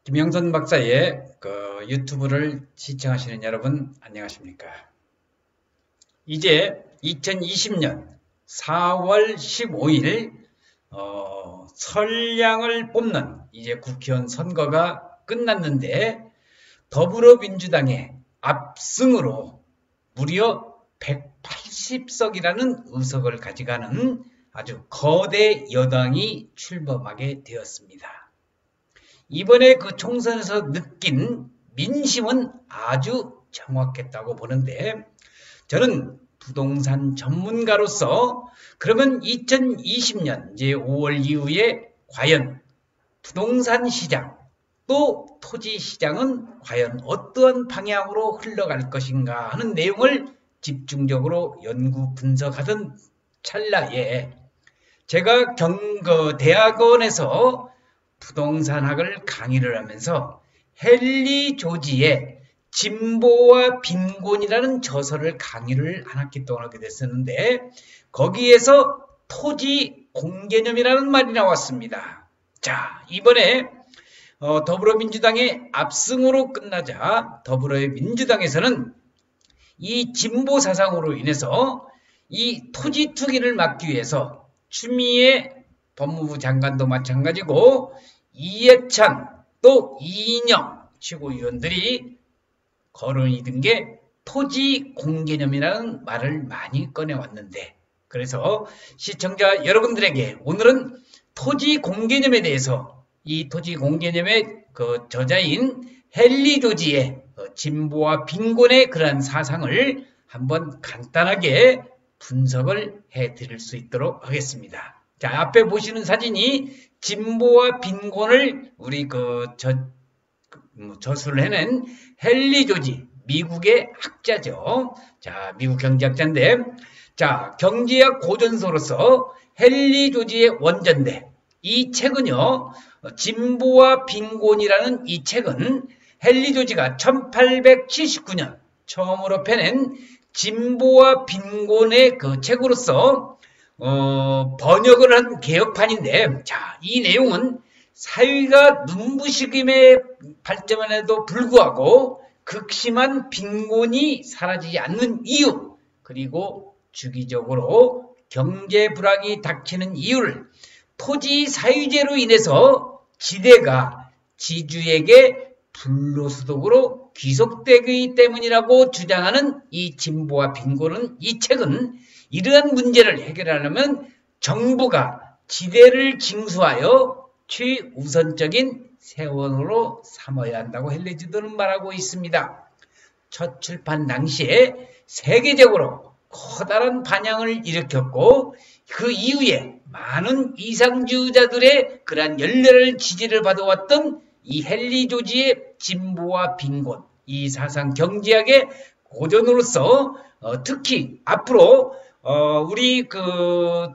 김영선 박사의 유튜브를 시청하시는 여러분 안녕하십니까? 이제 2020년 4월 15일 선량을 뽑는 이제 국회의원 선거가 끝났는데 더불어민주당의 압승으로 무려 180석이라는 의석을 가져가는 아주 거대 여당이 출범하게 되었습니다. 이번에 그 총선에서 느낀 민심은 아주 정확했다고 보는데, 저는 부동산 전문가로서 그러면 2020년 이제 5월 이후에 과연 부동산 시장 또 토지 시장은 과연 어떠한 방향으로 흘러갈 것인가 하는 내용을 집중적으로 연구 분석하던 찰나에 제가 대학원에서 부동산학을 강의를 하면서 헨리 조지의 진보와 빈곤이라는 저서를 강의를 한 학기 동안 하게 됐었는데, 거기에서 토지 공개념이라는 말이 나왔습니다. 자, 이번에 더불어민주당의 압승으로 끝나자 더불어민주당에서는 이 진보 사상으로 인해서 이 토지 투기를 막기 위해서 추미애 법무부 장관도 마찬가지고 이해찬 또 이인영 최고위원들이 거론이 든 게 토지 공개념이라는 말을 많이 꺼내왔는데, 그래서 시청자 여러분들에게 오늘은 토지 공개념에 대해서 이 토지 공개념의 그 저자인 헨리 조지의 진보와 빈곤의 그러한 사상을 한번 간단하게 분석을 해 드릴 수 있도록 하겠습니다. 자, 앞에 보시는 사진이 진보와 빈곤을 우리 저술을 해낸 헨리 조지, 미국의 학자죠. 자, 미국 경제학자인데, 자, 경제학 고전서로서 헨리 조지의 원전데, 이 책은요, 진보와 빈곤이라는 이 책은 헨리 조지가 1879년 처음으로 펴낸 진보와 빈곤의 그 책으로서 번역을 한 개혁판인데, 자, 이 내용은 사회가 눈부시김에 발전에도 불구하고 극심한 빈곤이 사라지지 않는 이유, 그리고 주기적으로 경제 불황이 닥치는 이유를 토지 사유제로 인해서 지대가 지주에게 불로소득으로 귀속되기 때문이라고 주장하는 이 진보와 빈곤은, 이 책은 이러한 문제를 해결하려면 정부가 지대를 징수하여 최우선적인 세원으로 삼아야 한다고 헨리 조지는 말하고 있습니다. 첫 출판 당시에 세계적으로 커다란 반향을 일으켰고, 그 이후에 많은 이상주의자들의 그러한 열렬한 지지를 받아왔던 이 헨리 조지의 진보와 빈곤, 이 사상 경제학의 고전으로서 특히 앞으로 우리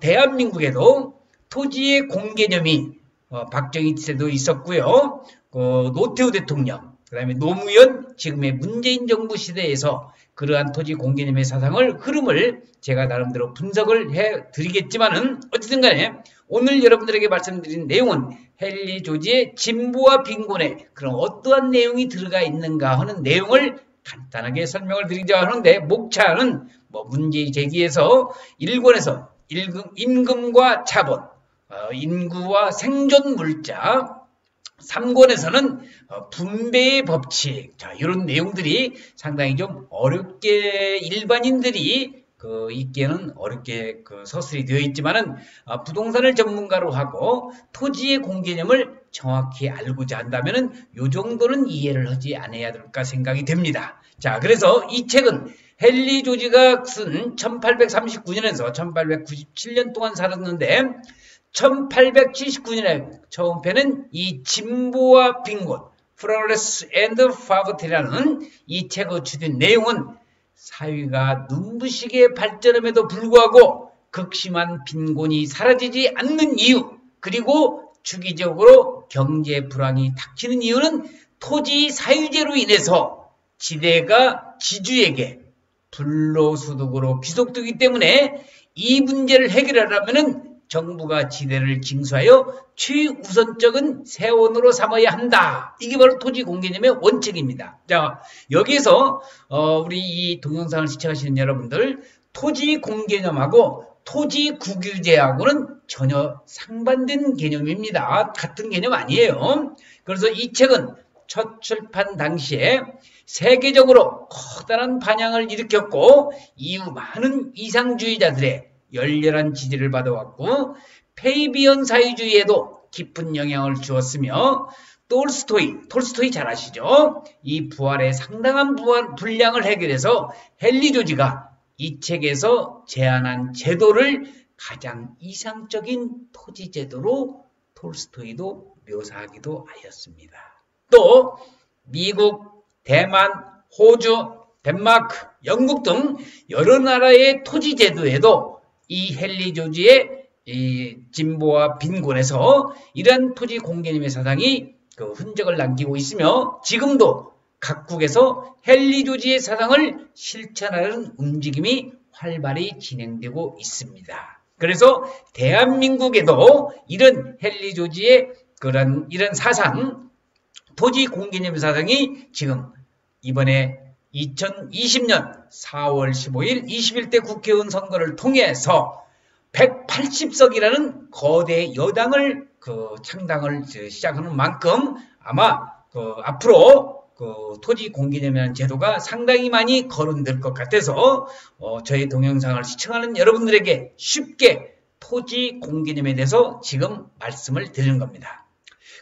대한민국에도 토지의 공개념이 박정희 때도 있었고요. 노태우 대통령, 그 다음에 노무현, 지금의 문재인 정부 시대에서 그러한 토지 공개념의 사상을, 흐름을 제가 나름대로 분석을 해 드리겠지만은, 어쨌든 간에 오늘 여러분들에게 말씀드린 내용은 헨리 조지의 진보와 빈곤에 그런 어떠한 내용이 들어가 있는가 하는 내용을 간단하게 설명을 드리자 하는데, 목차는 문제 제기에서 1권에서 임금과 자본, 인구와 생존 물자, 3권에서는 분배의 법칙, 자, 이런 내용들이 상당히 좀 어렵게 일반인들이 읽기에는 어렵게 서술이 되어 있지만은, 부동산을 전문가로 하고 토지의 공개념을 정확히 알고자 한다면은 요 정도는 이해를 하지 않아야 될까 생각이 됩니다. 자, 그래서 이 책은 헨리 조지가 쓴 1839년에서 1897년 동안 살았는데, 1879년에 처음 펴낸 이 진보와 빈곤, Progress and Poverty라는 이 책의 주된 내용은 사회가 눈부시게 발전함에도 불구하고 극심한 빈곤이 사라지지 않는 이유, 그리고 주기적으로 경제 불황이 닥치는 이유는 토지 사유제로 인해서 지대가 지주에게 불로소득으로 귀속되기 때문에, 이 문제를 해결하려면 정부가 지대를 징수하여 최우선적인 세원으로 삼아야 한다. 이게 바로 토지공개념의 원칙입니다. 자, 여기서 우리 이 동영상을 시청하시는 여러분들, 토지공개념하고 토지국유제하고는 전혀 상반된 개념입니다. 같은 개념 아니에요. 그래서 이 책은 첫 출판 당시에 세계적으로 커다란 반향을 일으켰고 이후 많은 이상주의자들의 열렬한 지지를 받아왔고 페이비언 사회주의에도 깊은 영향을 주었으며 톨스토이 잘 아시죠? 이 부활의 상당한 분량을 해결해서 헨리 조지가 이 책에서 제안한 제도를 가장 이상적인 토지제도로 톨스토이도 묘사하기도 하였습니다. 또 미국, 대만, 호주, 덴마크, 영국 등 여러 나라의 토지제도에도 이 헨리 조지의 이 진보와 빈곤에서 이러한 토지 공개념의 사상이 그 흔적을 남기고 있으며 지금도 각국에서 헨리 조지의 사상을 실천하는 움직임이 활발히 진행되고 있습니다. 그래서 대한민국에도 이런 헨리 조지의 이런 사상, 토지 공개념 사상이 지금 이번에 2020년 4월 15일 21대 국회의원 선거를 통해서 180석이라는 거대 여당을 창당을 시작하는 만큼 아마 앞으로 토지 공개념이라는 제도가 상당히 많이 거론될 것 같아서 저희 동영상을 시청하는 여러분들에게 쉽게 토지 공개념에 대해서 지금 말씀을 드리는 겁니다.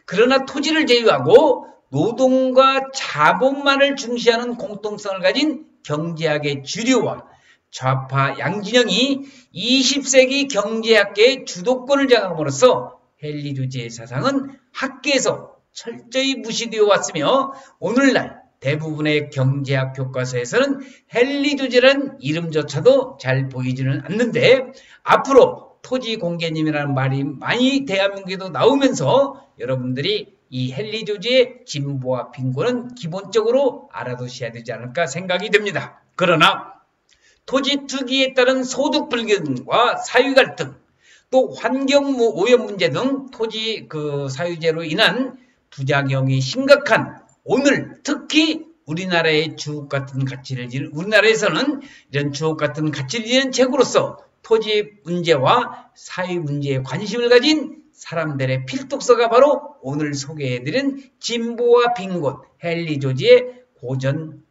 그러나 토지를 제외하고 노동과 자본만을 중시하는 공통성을 가진 경제학의 주류와 좌파 양진영이 20세기 경제학계의 주도권을 장악함으로써 헨리 조지의 사상은 학계에서 철저히 무시되어 왔으며 오늘날 대부분의 경제학 교과서에서는 헨리 조지라는 이름조차도 잘 보이지는 않는데 앞으로 토지 공개념이라는 말이 많이 대한민국에도 나오면서 여러분들이 이 헨리 조지의 진보와 빈곤은 기본적으로 알아두셔야 되지 않을까 생각이 됩니다. 그러나 토지 투기에 따른 소득 불균과 사유 갈등, 또 환경 오염 문제 등 토지 사유재로 인한 부작용이 심각한 오늘 특히 우리나라의 주옥 같은 가치를 지닌 우리나라에서는 이런 주옥 같은 가치를 지닌 책으로서 토지 문제와 사유 문제에 관심을 가진 사람들의 필독서가 바로 오늘 소개해드린 진보와 빈곤 헨리 조지의 고전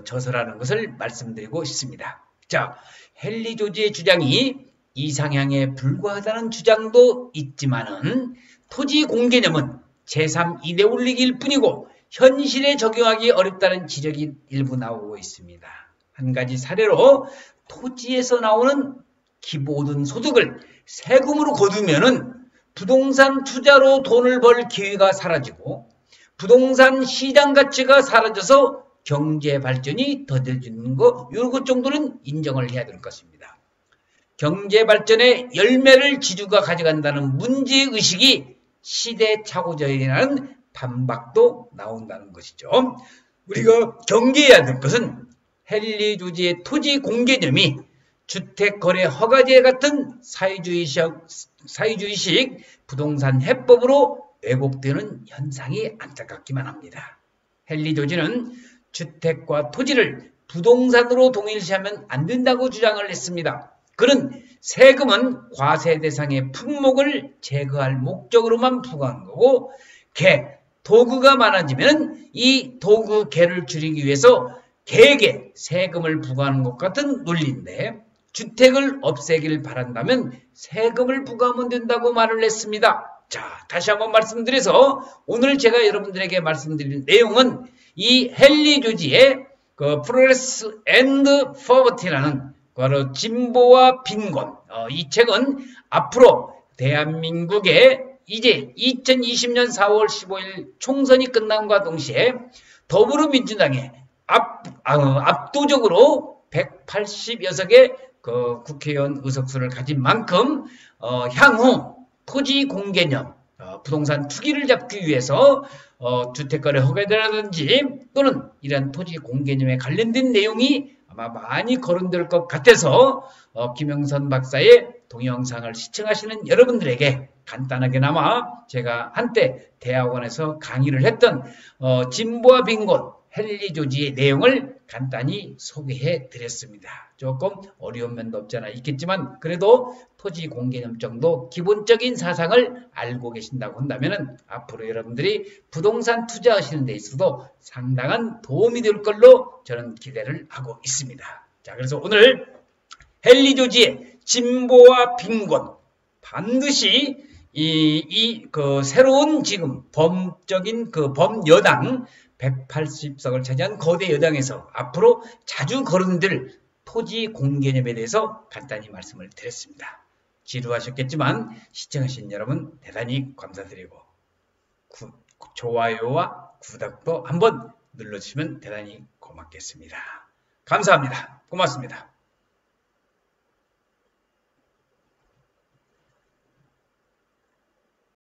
저서라는 것을 말씀드리고 싶습니다. 자, 헨리 조지의 주장이 이상향에 불과하다는 주장도 있지만은 토지 공개념은 제3 이데올로기일 뿐이고 현실에 적용하기 어렵다는 지적이 일부 나오고 있습니다. 한 가지 사례로 토지에서 나오는 기본은 소득을 세금으로 거두면은 부동산 투자로 돈을 벌 기회가 사라지고 부동산 시장 가치가 사라져서 경제 발전이 더뎌지는 것, 이것 정도는 인정을 해야 될 것입니다. 경제 발전의 열매를 지주가 가져간다는 문제의식이 시대착오적이라는 반박도 나온다는 것이죠. 우리가 경계해야 될 것은 헨리 조지의 토지 공개념이 주택거래 허가제 같은 사회주의식 부동산 해법으로 왜곡되는 현상이 안타깝기만 합니다. 헨리 조지는 주택과 토지를 부동산으로 동일시하면 안 된다고 주장을 했습니다. 그는 세금은 과세 대상의 품목을 제거할 목적으로만 부과한 거고 도구가 많아지면 이 도구 개를 줄이기 위해서 개에게 세금을 부과하는 것 같은 논리인데 주택을 없애기를 바란다면 세금을 부과하면 된다고 말을 했습니다. 자, 다시 한번 말씀드려서 오늘 제가 여러분들에게 말씀드린 내용은 이 헨리 조지의 Progress and Poverty라는 바로 진보와 빈곤, 이 책은 앞으로 대한민국에 이제 2020년 4월 15일 총선이 끝남과 동시에 더불어민주당의 압도적으로 180여석의 국회의원 의석수를 가진 만큼 향후 토지 공개념, 부동산 투기를 잡기 위해서 주택거래 허가제라든지 또는 이런 토지 공개념에 관련된 내용이 아마 많이 거론될 것 같아서 김영선 박사의 동영상을 시청하시는 여러분들에게 간단하게나마 제가 한때 대학원에서 강의를 했던 진보와 빈곤 헨리 조지의 내용을 간단히 소개해 드렸습니다. 조금 어려운 면도 없지 않아 있겠지만 그래도 토지 공개념 정도 기본적인 사상을 알고 계신다고 한다면 앞으로 여러분들이 부동산 투자하시는 데 있어도 상당한 도움이 될 걸로 저는 기대를 하고 있습니다. 자, 그래서 오늘 헨리 조지의 진보와 빈곤 반드시 그 새로운 지금 범적인 그 범여당 180석을 차지한 거대 여당에서 앞으로 자주 거론될 토지 공개념에 대해서 간단히 말씀을 드렸습니다. 지루하셨겠지만 시청하신 여러분 대단히 감사드리고 좋아요와 구독도 한번 눌러주시면 대단히 고맙겠습니다. 감사합니다. 고맙습니다.